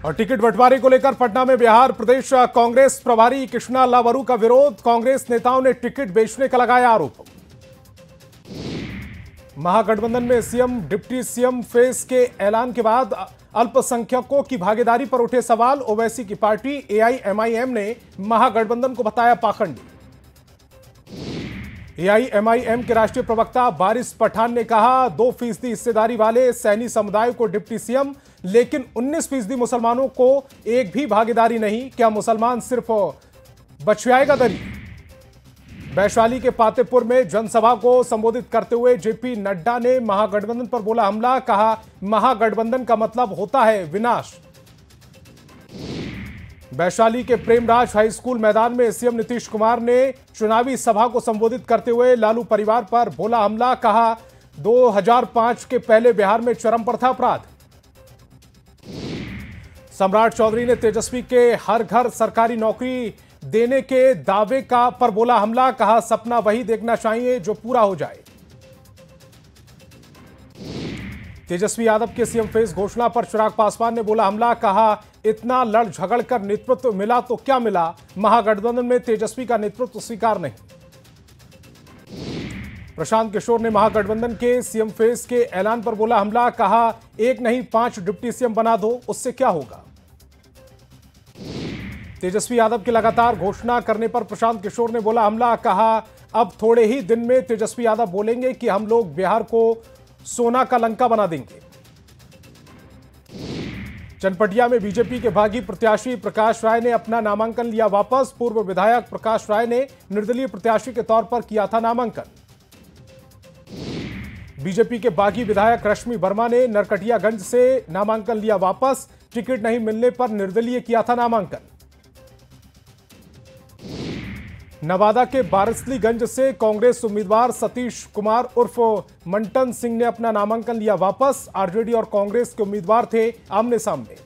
और टिकट बंटवारे को लेकर पटना में बिहार प्रदेश कांग्रेस प्रभारी कृष्णा लावरू का विरोध। कांग्रेस नेताओं ने टिकट बेचने का लगाया आरोप। महागठबंधन में सीएम डिप्टी सीएम फेस के ऐलान के बाद अल्पसंख्यकों की भागीदारी पर उठे सवाल। ओवैसी की पार्टी एआईएमआईएम ने महागठबंधन को बताया पाखंडी। एआईएमआईएम के राष्ट्रीय प्रवक्ता बारिश पठान ने कहा 2% हिस्सेदारी वाले सैनी समुदाय को डिप्टी सीएम, लेकिन 19% मुसलमानों को एक भी भागीदारी नहीं। क्या मुसलमान सिर्फ बछुआएगा दरी? वैशाली के पातेपुर में जनसभा को संबोधित करते हुए जेपी नड्डा ने महागठबंधन पर बोला हमला। कहा महागठबंधन का मतलब होता है विनाश। वैशाली के प्रेमराज हाई स्कूल मैदान में सीएम नीतीश कुमार ने चुनावी सभा को संबोधित करते हुए लालू परिवार पर बोला हमला। कहा 2005 के पहले बिहार में चरम पर था अपराध। सम्राट चौधरी ने तेजस्वी के हर घर सरकारी नौकरी देने के दावे का पर बोला हमला। कहा सपना वही देखना चाहिए जो पूरा हो जाए। तेजस्वी यादव के सीएम फेस घोषणा पर चिराग पासवान ने बोला हमला। कहा इतना लड़ झगड़ कर नेतृत्व मिला तो क्या मिला? महागठबंधन में तेजस्वी का नेतृत्व स्वीकार नहीं। प्रशांत किशोर ने महागठबंधन के सीएम फेस के ऐलान पर बोला हमला। कहा एक नहीं 5 डिप्टी सीएम बना दो, उससे क्या होगा? तेजस्वी यादव की लगातार घोषणा करने पर प्रशांत किशोर ने बोला हमला। कहा अब थोड़े ही दिन में तेजस्वी यादव बोलेंगे कि हम लोग बिहार को सोना का लंका बना देंगे। चनपटिया में बीजेपी के बागी प्रत्याशी प्रकाश राय ने अपना नामांकन लिया वापस। पूर्व विधायक प्रकाश राय ने निर्दलीय प्रत्याशी के तौर पर किया था नामांकन। बीजेपी के बागी विधायक रश्मि वर्मा ने नरकटियागंज से नामांकन लिया वापस। टिकट नहीं मिलने पर निर्दलीय किया था नामांकन। नवादा के बारसलीगंज से कांग्रेस उम्मीदवार सतीश कुमार उर्फ मंटन सिंह ने अपना नामांकन लिया वापस। आरजेडी और कांग्रेस के उम्मीदवार थे आमने सामने।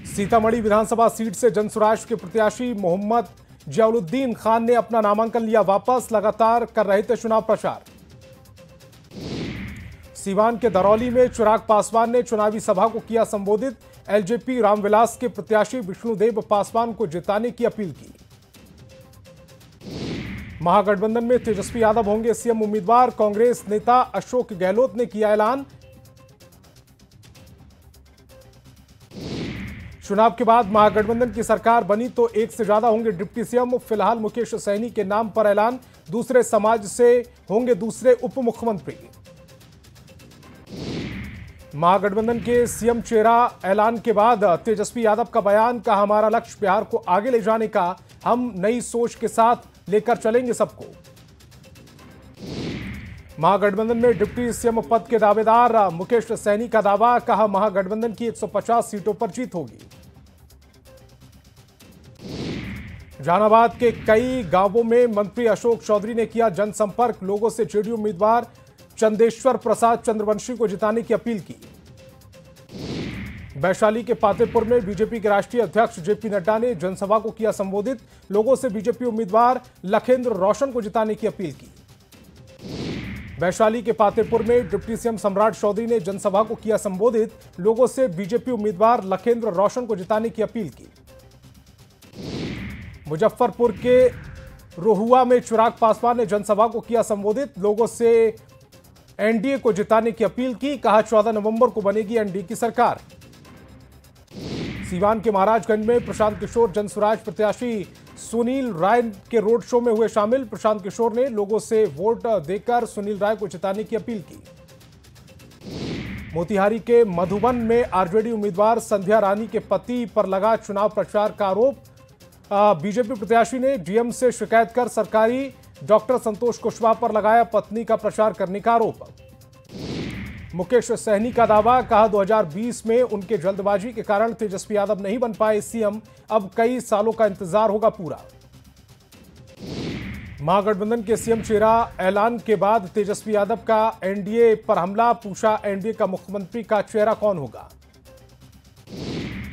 सीतामढ़ी विधानसभा सीट से जनसुराज के प्रत्याशी मोहम्मद जियाउद्दीन खान ने अपना नामांकन लिया वापस। लगातार कर रहे थे चुनाव प्रचार। सीवान के दरौली में चिराग पासवान ने चुनावी सभा को किया संबोधित। एलजेपी रामविलास के प्रत्याशी विष्णुदेव पासवान को जिताने की अपील की। महागठबंधन में तेजस्वी यादव होंगे सीएम उम्मीदवार। कांग्रेस नेता अशोक गहलोत ने किया ऐलान। चुनाव के बाद महागठबंधन की सरकार बनी तो एक से ज्यादा होंगे डिप्टी सीएम। फिलहाल मुकेश सहनी के नाम पर ऐलान। दूसरे समाज से होंगे दूसरे उप मुख्यमंत्री। महागठबंधन के सीएम चेहरा ऐलान के बाद तेजस्वी यादव का बयान। कहा हमारा लक्ष्य बिहार को आगे ले जाने का, हम नई सोच के साथ लेकर चलेंगे सबको। महागठबंधन में डिप्टी सीएम पद के दावेदार मुकेश सहनी का दावा। कहा महागठबंधन की 150 सीटों पर जीत होगी। जहानाबाद के कई गांवों में मंत्री अशोक चौधरी ने किया जनसंपर्क। लोगों से जेडीयू उम्मीदवार चंदेश्वर प्रसाद चंद्रवंशी को जिताने की अपील की। वैशाली के पातेपुर में बीजेपी के राष्ट्रीय अध्यक्ष जेपी नड्डा ने जनसभा को किया संबोधित। लोगों से बीजेपी उम्मीदवार लखेंद्र रोशन को जिताने की अपील की। वैशाली के पातेपुर में डिप्टी सीएम सम्राट चौधरी ने जनसभा को किया संबोधित। लोगों से बीजेपी उम्मीदवार लखेंद्र रोशन को जिताने की अपील की। मुजफ्फरपुर के रोहुआ में चिराग पासवान ने जनसभा को किया संबोधित। लोगों से एनडीए को जिताने की अपील की। कहा 14 नवंबर को बनेगी एनडीए की सरकार। सीवान के महाराजगंज में प्रशांत किशोर जनसुराज प्रत्याशी सुनील राय के रोड शो में हुए शामिल। प्रशांत किशोर ने लोगों से वोट देकर सुनील राय को जिताने की अपील की। मोतिहारी के मधुबन में आरजेडी उम्मीदवार संध्या रानी के पति पर लगा चुनाव प्रचार का आरोप। बीजेपी प्रत्याशी ने डीएम से शिकायत कर सरकारी डॉक्टर संतोष कुशवाहा पर लगाया पत्नी का प्रचार करने का आरोप। मुकेश सहनी का दावा। कहा 2020 में उनके जल्दबाजी के कारण तेजस्वी यादव नहीं बन पाए सीएम। अब कई सालों का इंतजार होगा पूरा। महागठबंधन के सीएम चेहरा ऐलान के बाद तेजस्वी यादव का एनडीए पर हमला। पूछा एनडीए का मुख्यमंत्री का चेहरा कौन होगा?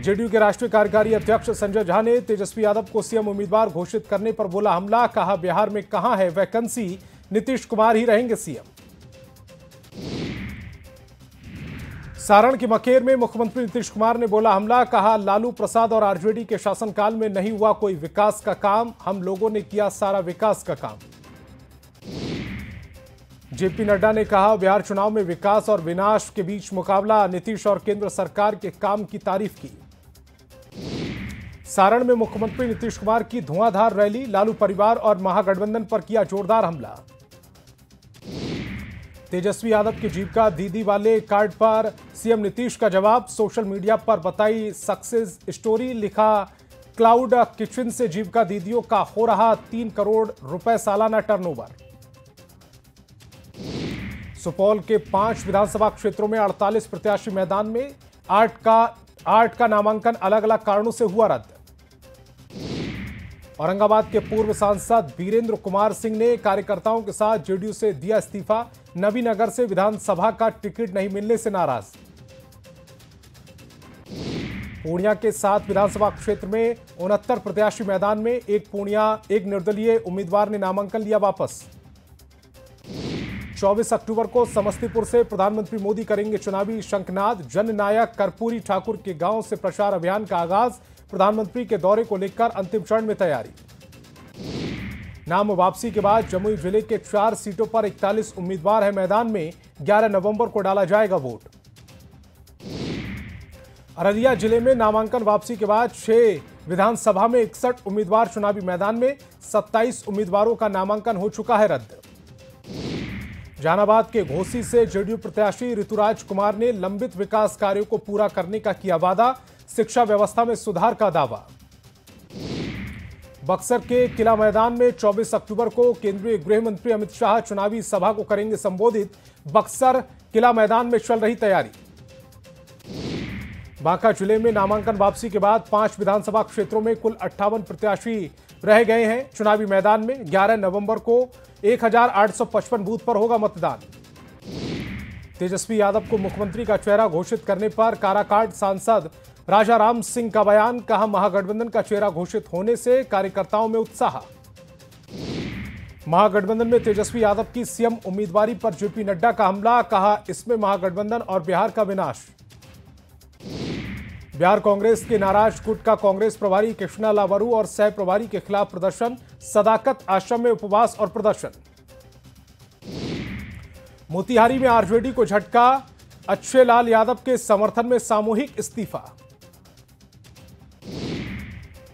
जेडीयू के राष्ट्रीय कार्यकारी अध्यक्ष संजय झा ने तेजस्वी यादव को सीएम उम्मीदवार घोषित करने पर बोला हमला। कहा बिहार में कहां है वैकेंसी, नीतीश कुमार ही रहेंगे सीएम। सारण के मकेर में मुख्यमंत्री नीतीश कुमार ने बोला हमला, कहा लालू प्रसाद और आरजेडी के शासनकाल में नहीं हुआ कोई विकास का काम, हम लोगों ने किया सारा विकास का काम। जेपी नड्डा ने कहा बिहार चुनाव में विकास और विनाश के बीच मुकाबला, नीतीश और केंद्र सरकार के काम की तारीफ की। सारण में मुख्यमंत्री नीतीश कुमार की धुआंधार रैली, लालू परिवार और महागठबंधन पर किया जोरदार हमला। तेजस्वी यादव की जीविका दीदी वाले कार्ड पर सीएम नीतीश का जवाब, सोशल मीडिया पर बताई सक्सेस स्टोरी, लिखा क्लाउड किचन से जीविका दीदियों का हो रहा 3 करोड़ रुपए सालाना टर्नओवर। सुपौल के 5 विधानसभा क्षेत्रों में 48 प्रत्याशी मैदान में, 8 का नामांकन अलग अलग कारणों से हुआ रद्द। औरंगाबाद के पूर्व सांसद वीरेंद्र कुमार सिंह ने कार्यकर्ताओं के साथ जेडीयू से दिया इस्तीफा, नवीनगर से विधानसभा का टिकट नहीं मिलने से नाराज। पूर्णिया के 7 विधानसभा क्षेत्र में 69 प्रत्याशी मैदान में, एक निर्दलीय उम्मीदवार ने नामांकन लिया वापस। 24 अक्टूबर को समस्तीपुर से प्रधानमंत्री मोदी करेंगे चुनावी शंखनाद, जननायक कर्पूरी ठाकुर के गांव से प्रचार अभियान का आगाज, प्रधानमंत्री के दौरे को लेकर अंतिम चरण में तैयारी। नाम वापसी के बाद जमुई जिले के 4 सीटों पर 41 उम्मीदवार हैं मैदान में, 11 नवंबर को डाला जाएगा वोट। अररिया जिले में नामांकन वापसी के बाद 6 विधानसभा में 61 उम्मीदवार चुनावी मैदान में, 27 उम्मीदवारों का नामांकन हो चुका है रद्द। जहानाबाद के घोसी से जेडीयू प्रत्याशी ऋतुराज कुमार ने लंबित विकास कार्यों को पूरा करने का किया वादा, शिक्षा व्यवस्था में सुधार का दावा। बक्सर के किला मैदान में 24 अक्टूबर को केंद्रीय गृह मंत्री अमित शाह चुनावी सभा को करेंगे संबोधित, बक्सर किला मैदान में चल रही तैयारी। बांका जिले में नामांकन वापसी के बाद 5 विधानसभा क्षेत्रों में कुल 58 प्रत्याशी रह गए हैं चुनावी मैदान में, 11 नवंबर को 1855 बूथ पर होगा मतदान। तेजस्वी यादव को मुख्यमंत्री का चेहरा घोषित करने पर काराकाट सांसद राजा राम सिंह का बयान, कहा महागठबंधन का चेहरा घोषित होने से कार्यकर्ताओं में उत्साह। महागठबंधन में तेजस्वी यादव की सीएम उम्मीदवारी पर जेपी नड्डा का हमला, कहा इसमें महागठबंधन और बिहार का विनाश। बिहार कांग्रेस के नाराज गुट का कांग्रेस प्रभारी कृष्णा लावरू और सह प्रभारी के खिलाफ प्रदर्शन, सदाकत आश्रम में उपवास और प्रदर्शन। मोतिहारी में आरजेडी को झटका, अच्छे लाल यादव के समर्थन में सामूहिक इस्तीफा।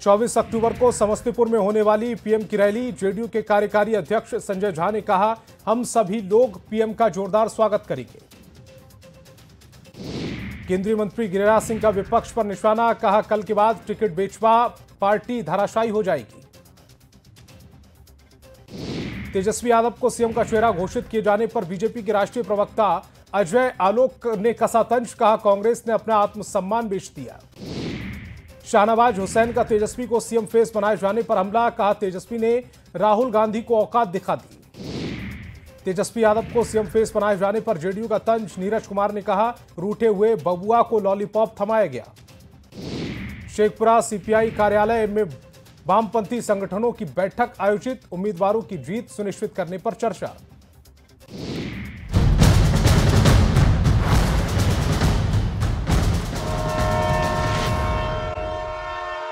24 अक्टूबर को समस्तीपुर में होने वाली पीएम की रैली, जेडीयू के कार्यकारी अध्यक्ष संजय झा ने कहा हम सभी लोग पीएम का जोरदार स्वागत करेंगे। केंद्रीय मंत्री गिरिराज सिंह का विपक्ष पर निशाना, कहा कल के बाद टिकट बेचवा पार्टी धराशायी हो जाएगी। तेजस्वी यादव को सीएम का चेहरा घोषित किए जाने पर बीजेपी के राष्ट्रीय प्रवक्ता अजय आलोक ने कसा तंज, कहा कांग्रेस ने अपना आत्मसम्मान बेच दिया। शाहनवाज हुसैन का तेजस्वी को सीएम फेस बनाए जाने पर हमला, कहा तेजस्वी ने राहुल गांधी को औकात दिखा दी। तेजस्वी यादव को सीएम फेस बनाए जाने पर जेडीयू का तंज, नीरज कुमार ने कहा रूठे हुए बबुआ को लॉलीपॉप थमाया गया। शेखपुरा सीपीआई कार्यालय में वामपंथी संगठनों की बैठक आयोजित, उम्मीदवारों की जीत सुनिश्चित करने पर चर्चा।